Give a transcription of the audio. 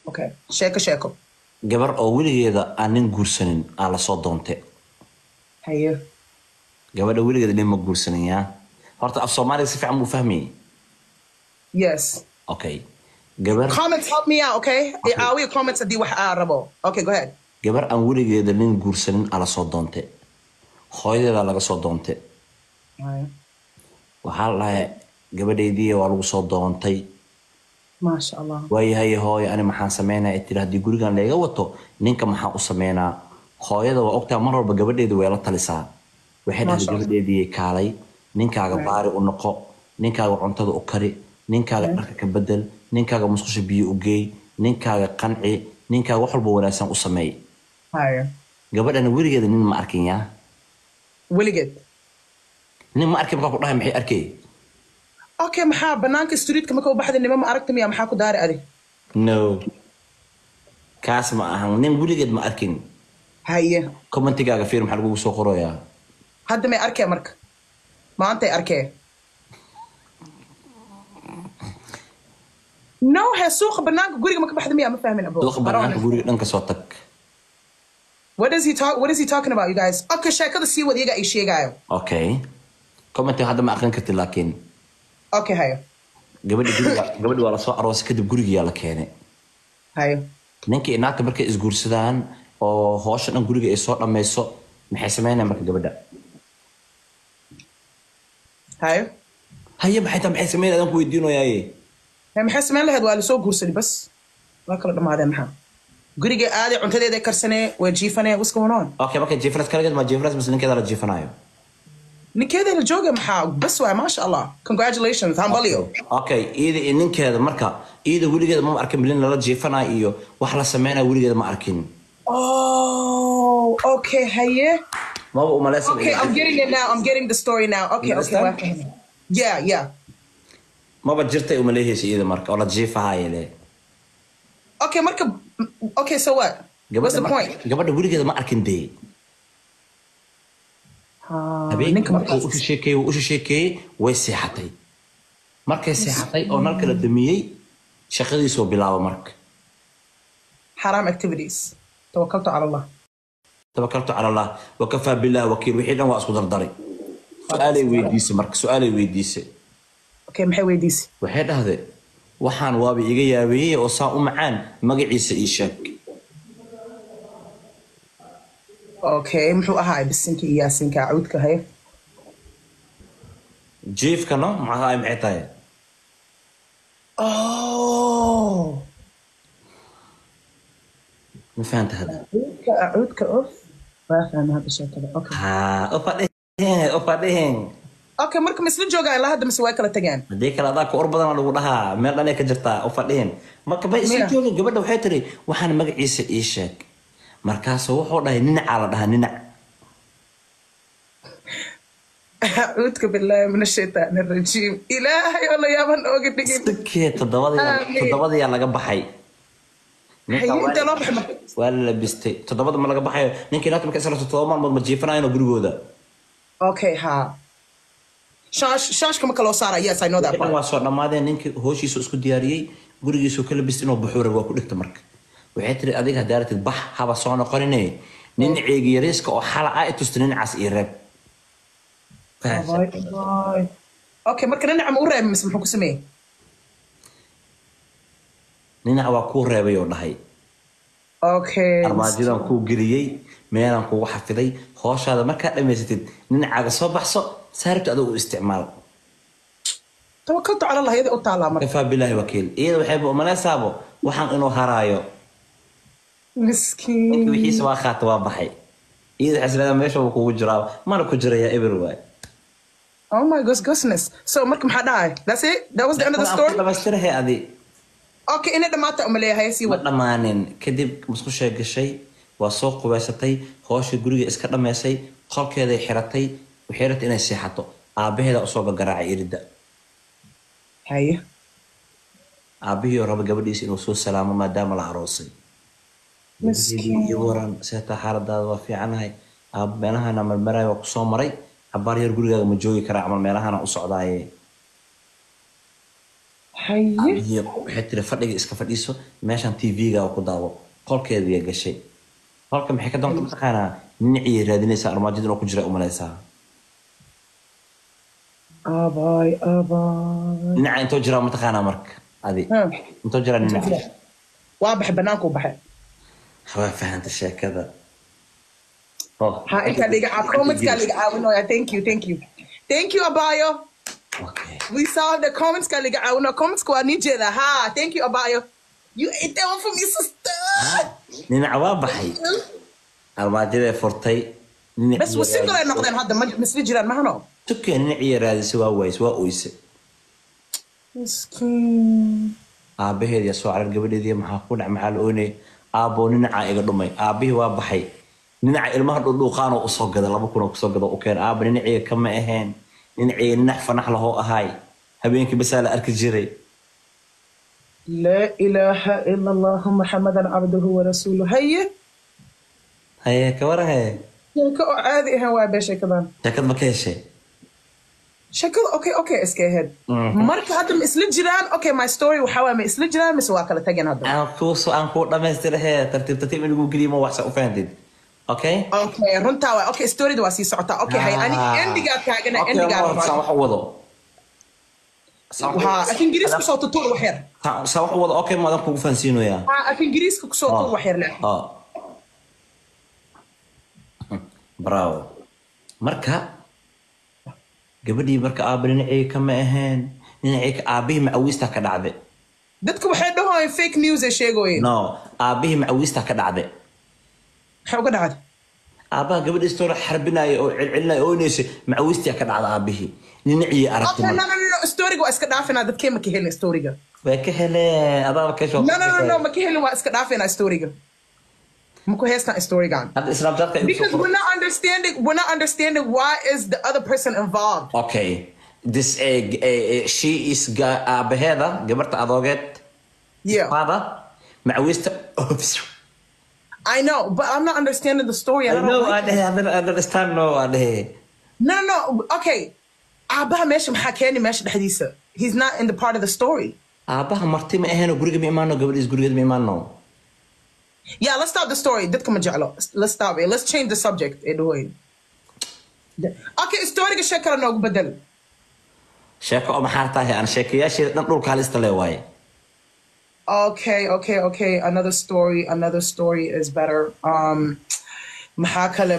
Okay. Sheeko. gabar oo weligeeda aan nin guursanin aa la soo doontay Haye. gabadha weligeeda nin ma guursanin yaa horta af Soomaaliga si fiican buu fahmayay Yes. okay gabar Comments help me out, okay? Are we comments di wax rabo? Okay, go ahead. gabar aan weligeeda nin guursanin aa la soo doontay hooyadeeda laga soo doontay waxaa la dhahay gabadheedii waa lagu soo doontay Masha Allah. waayahay hooyo ani maxaan sameynaa tiri haddii gurigan laga wato ninka maxaa u sameynaa hooyada waa ogtaa mar walba gabadheedu way la talisaa waxay dhahay gabadheedii kaalay ninkaaga baari u noqo ninkaaga cuntada u kari ninkaaga dharka ka bedel ninkaaga musqusha biyo u geey ninkaaga qanci ninkaaga wax walba wanaagsan u sameey Haye. gabadhana weligeeda nin ma arkin yaa Weligeed. nin ma arkin markaa ku dhahay maxay arkay Okay, maxaa banaanka streetka marka u baxday nima ma aragtay miya maxaa ku daari adi? no kaas ma ahan nin weligeed ma arkin Haye. commentigaaga fiir maxaa lagugu soo qorayaa Hadda may arkay marka. Maanta ay arkay. No, ha suuqa banaanka guriga marka baxday miya ma fahmin abo. suuqa banaanka guriga dhanka soo tag What is he talking about, you guys? Okay, sheekada sii wad iyaga ay sheegayo. okay commentiga hadda ma aqrin kartid laakiin Okay, haye. gabadhi waa la soo aroosay kadib gurigiyaa la keenay Haye. ninkii naagta markay isguursadaan oo hoosha dhan guriga ay soo dhammayso maxay sameynayaan marka gabadha Haye. haye maxay taa maxay sameynayaan adaan ku weydiinayaaye maxay sameyn lahayd waa la soo guursaday bas waa kala dhamaadeen maxaa guriga aaday cuntadeeda karsanee waa jiifanee what's going on okay marka jiifras kaligeed ma jiifras mise ninkeeda la jiifanayo ninkeeda la jooga maxaa bas waay maasha allah congratulations hambalyo okay iida iyo ninkeeda marka iida weligeeda ma arkin bilin lala jiifanayo iyo wax la sameynayo weligeeda ma arkin oh okay haye maba umaleysa okay I'm getting it now I'm getting the story now okay okay yeah maba jirtay umaleyhaysa iida marka oo la jiifahaye le okay marka okay so what what's the point gabadha weligeeda ma arkin dee habeenka markuu u sheekeeyey way seexatay markay seexatay oo nalka la damiyey shaqadiisuu bilaabo marka حرام activities توكلت على الله وكفى بالله وكيل وحيد أنا وأسكت الضري سؤالي ويديسي مرك سؤالي ويديسي اوكي maxay weydiisay waxay dhahday waxaan waabi iga yaabiyay oo saa u macaan magaciisa ii sheeg okay muxuu ahaa bisinka iyo yaasinka cawdka hay jiifkana maxay tahay oh ma fahanta hada cawdka of waa fahmay hada sheekada okay ofadehen okay marka misla joogaa ilaa hadda mise way kala tageen hadii kala adaa ka or badan lagu dhahaa meel dhan ay ka jirtaa ofadehen marka bay isla joogeen gabadha waxay tiri waxaan magaciisa ii sheeg markaas wuxuu dhahay ninaca la dhahaa ninac أعوذ بالله من الشيطان الرجيم إلهي والله يا من أوقف دقيقة سكي تضبط يا لقى بحي أنت لا بحمد ولا بستي تضبط ما لقى بحي نينك ناتم كسر تضبط ما تجيفنا هنا برجودا أوكي ها شاش كم كلو صار yes I know that part واسورنا ما ده نينك هوشي سوسكو دياري برجي سو كل بستينه بحور وكل اكتمرك وحيتري أديك هدارة البح هذا صانع قرني نين عيجي ريسك أو حلقة تستنين عس إيرب اوكي marka ninac ma u reebay mise muxuu ku sameeyay ninac waa ku reebay oo dhahay okay armaajidan ku geliyay meelan ku xafiday hooshaada marka dhameysatid ninacaaga soo baxso saarto adoo u isticmaal tawakkaltu ala allah yada u taala marka kafa billahi wakiil iyada waxay u maleysaabo waxaan inuu haraayo miskiin wixiisa waa qaata waa baxay iyada xasilada meesha uu kugu jiraa mana ku jiraya everywhere oh my goodness so marka maxaa dhacay that's it that was the end of the story dabastirahay adi okay ina dhamaata uma leeyahay si wad dhamaanin kadib musqusha gashay waa soo qubaysatay hooshii guriga iska dhameysay qolkeeda xiratay waxay rabtay inay seexato aabaheeda u soo garaacay irida haye aabihii raba gabadhiisa inuu soo salaamo maadaama la aroosay miskiin waran seeta xaaladaada waa fiicanahay aab meelahana marmaray waa ku soo maray abaar yar gurigaaga ma joogi karaa amal meelahana u socdaaye haye هي حتى فدغ iska fadhiiso meeshan TV-ga ku daawo qolkeedii gashay halka maxay ka doontaa mataqaana ninci raadinaysa armaajada inuu ku jira u malaysaa abay ninca intuu jira mataqaana marka adi intuu jira ninca waa bax banaanku baxay waa fahanta sheekada ha inta liga comments ka liga caawino thank you abayo okay we saw the comments ka liga caawino comments ko ani jeeda ha thank you abayo you ate one for me sister ninca waa baxay armaajada furtay bas wasingle ay noqdeen hadda ma misli jiraan mahano tukay ninci raadisay waa ways waa oyse miskiin aabaheed ya soo carar gabadheedii maxaa ku dhac maxaa la oonay aabo ninca iga dhumay aabihii waa baxay ninca ilmaha dhuuqaan oo soo gada 2,000 oo soo gada oo keen aaba ninci kama ahayn ninci nax fanax laho ahay habeenkii bas la arki jiray لا إله إلا الله محمدا عبده ورسوله هي كورها شكل عادي هو بشي كمان شكل ما كيشي شكل اوكي اسكي هيد مرك هذا مثل الجيران اوكي ماي ستوري وحوا مثل الجيران مسوا كلا تجن هذا انكو دمستر هي ترتيب من جوجل ما وحسا وفاندد اوكي رنتا اوكي ستوري دو سي سعتا اوكي هي اني انديغا كاغنا انديغا صح وضو ها اكن جريس كسو تطور وحير صح وضو اوكي ما دام كو فانسينو يا اكن جريس كسو تطور وحير لا براو marka gabadhii marka aabalinay kama ahayn ninay aabihi macawista ka dhacday dadku waxay dhahoy fake news ay sheegoyeen no aabihi macawista ka dhacday waxa uga dhacday aabaha gabadhii story xarbinay oo cilcilnay oo neesay macawista ka dhacday aabihi ninay aragtay no storyga waa iska dhaafina dadkee ma ka helin storyga way ka heleen abaaba ka soo no ma ka helin waa iska dhaafina storyga Muko hesta storyga because we're not understanding why is the other person involved. Okay, this she is abaheda gabarta adoget. Yeah. Father, macawista. I know, but I'm not understanding the story. I know. I don't understand. No. Okay. Abaha mesh mahakeni mesh dhadisa. He's not in the part of the story. Abaha marti ma aheno guriga ma imaano gabadhis guriga ma imaano. Yeah, let's stop the story. Let's stop it. Let's change the subject. Okay, story ga shakara noogu bedel. Shako ma xartahay aan sheekayaashii dhan dhulka halista leeyahay. Okay. Another story is better. Maxaa kale